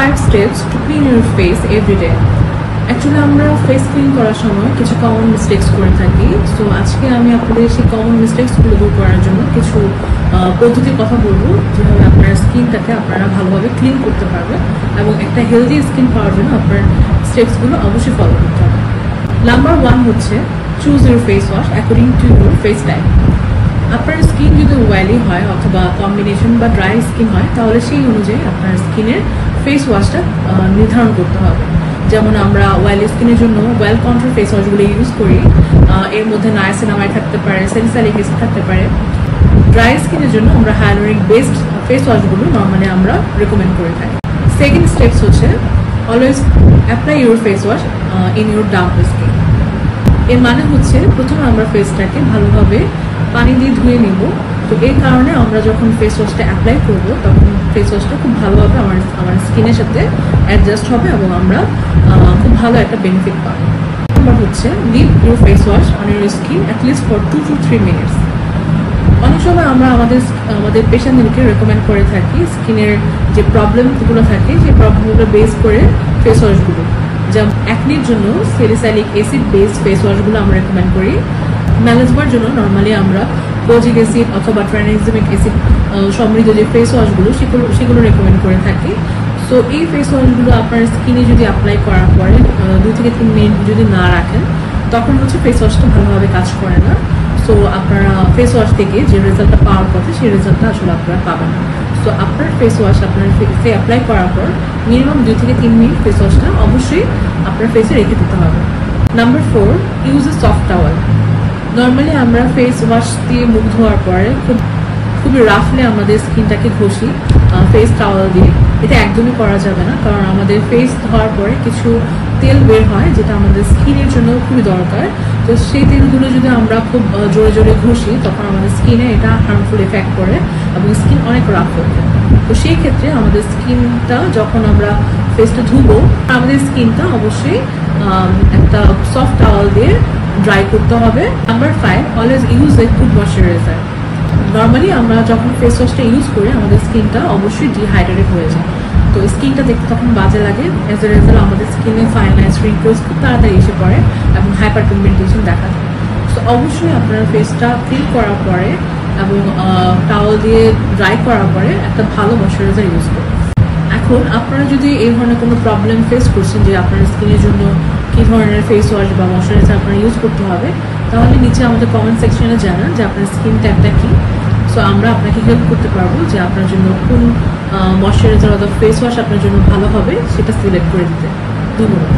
5 steps to clean your face every day. Actually আমরা face clean করার সময় কিছু কমন মিস্টেক্স করে থাকি। সো আজকে আমি আপনাদের সেই কমন মিস্টেক্সগুলো দূর করার জন্য কিছু পদ্ধতির কথা বলবো, যেভাবে আপনার স্কিনটাকে আপনারা ভালোভাবে ক্লিন করতে পারবেন এবং একটা হেলদি স্কিন পাওয়ার জন্য আপনার স্টেপসগুলো অবশ্যই ফলো করতে হবে। নাম্বার 1 হচ্ছে choose your face wash according to your face type. আপনার স্কিন যদি ওয়েলি হয় অথবা কম্বিনেশন বা ড্রাই স্কিন হয়, তাহলে সেই অনুযায়ী আপনার স্কিনের ফেস ওয়াশটা নির্ধারণ করতে হবে। যেমন আমরা ওয়েলি স্কিনের জন্য ওয়েল কন্ট্রোল ফেস ওয়াশগুলো ইউজ করি, এর মধ্যে নায়াসিনামাইড থাকতে পারে, স্যালিসাইলিক অ্যাসিড থাকতে পারে। ড্রাই স্কিনের জন্য আমরা হাইলোরিক বেসড ফেস ওয়াশগুলো নর্মালি আমরা রেকমেন্ড করে থাকি। সেকেন্ড স্টেপস হচ্ছে always apply your face wash in your dump skin. এর মানে হচ্ছে প্রথমে আমরা ফেসটাকে ভালোভাবে পানি দিয়ে ধুয়ে নিব। তো এই কারণে আমরা যখন ফেস ওয়াশটা অ্যাপ্লাই করবো তখন ফেস ওয়াশটা খুব ভালোভাবে আমার স্কিনের সাথে অ্যাডজাস্ট হবে এবং আমরা খুব ভালো একটা বেনিফিট পাবো। নাম্বার হচ্ছে leave your face wash on your skin at least for 2 to 3 minutes। অনেক সময় আমরা আমাদের পেশেন্টদেরকে রেকমেন্ড করে থাকি স্কিনের যে প্রবলেমগুলো থাকে সেই প্রবলেমগুলো বেস করে ফেস ওয়াশগুলো, যেমন অ্যাকনির জন্য স্যালিসাইলিক অ্যাসিড বেসড ফেস ওয়াশগুলো আমরা রেকমেন্ড করি। ম্যালাজমার জন্য নর্মালি আমরা কোজিক অ্যাসিড অথবা ট্রাইনেক্সামিক অ্যাসিড সমৃদ্ধ যে ফেস ওয়াশগুলো সেগুলো রেকমেন্ড করে থাকি। সো এই ফেস ওয়াশগুলো আপনার স্কিনে যদি অ্যাপ্লাই করার পরে 2 থেকে 3 মিনিট যদি না রাখেন, তখন হচ্ছে ফেস ওয়াশটা ভালোভাবে কাজ করে না। সো আপনারা ফেস ওয়াশ থেকে যে রেজাল্টটা পাওয়ার কথা সেই রেজাল্টটা আসলে আপনারা পাবেন না। সো আপনার ফেস ওয়াশ আপনার ফেসে অ্যাপ্লাই করার পর মিনিমাম 2 থেকে 3 মিনিট ফেস ওয়াশটা অবশ্যই আপনার ফেসে রেখে দিতে হবে। Number 4, use a soft towel. Normally আমরা ফেস ওয়াশ দিয়ে মুখ ধোয়ার পরে খুবই রাফলি আমাদের স্কিনটাকে ঘষি ফেস টাওয়াল দিয়ে। এটা একদমই করা যাবে না, কারণ আমাদের ফেস ধোয়ার পরে কিছু তেল বের হয় যেটা আমাদের স্কিনের জন্য খুবই দরকার। তো সেই তেলগুলো যদি আমরা খুব জোরে জোরে ঘষি তখন আমাদের স্কিনে এটা হার্মফুল এফেক্ট করে এবং স্কিন অনেক রাফ হয়ে যায়। তো সেই ক্ষেত্রে আমাদের স্কিনটা যখন আমরা ফেসটা ধুবো, আমাদের স্কিনটা অবশ্যই একটা সফট টাওয়াল দিয়ে ড্রাই করতে হবে। Number 5, always use a good moisturiser. Normally আমরা যখন ফেস ওয়াশটা ইউজ করি আমাদের স্কিনটা অবশ্যই ডিহাইড্রেটেড হয়ে যায়। তো স্কিনটা দেখতে তখন বাজে লাগে। অ্যাজ এ রেজাল্ট আমাদের স্কিনে ফাইন লাইনস, রিঙ্কলস খুব তাড়াতাড়ি এসে পড়ে এবং হাইপার পিগমেন্টেশন দেখা যায়। সো অবশ্যই আপনার ফেসটা ক্লিন করার পরে এবং টাওয়াল দিয়ে ড্রাই করার পরে একটা ভালো ময়শ্চারাইজার ইউজ করুন। এখন আপনারা যদি এই ধরনের কোনো প্রবলেম ফেস করছেন যে আপনার স্কিনের জন্য কী ধরনের ফেস ওয়াশ বা ময়শ্চারাইজার আপনার ইউজ করতে হবে, তাহলে নিচে আমাদের কমেন্ট সেকশনে জানান যে আপনার স্কিন টাইপটা কী। সো আমরা আপনাকে হেল্প করতে পারবো যে আপনার জন্য কোন ময়শ্চারাইজার অথবা ফেস ওয়াশ আপনার জন্য ভালো হবে সেটা সিলেক্ট করে দিতে। ধন্যবাদ।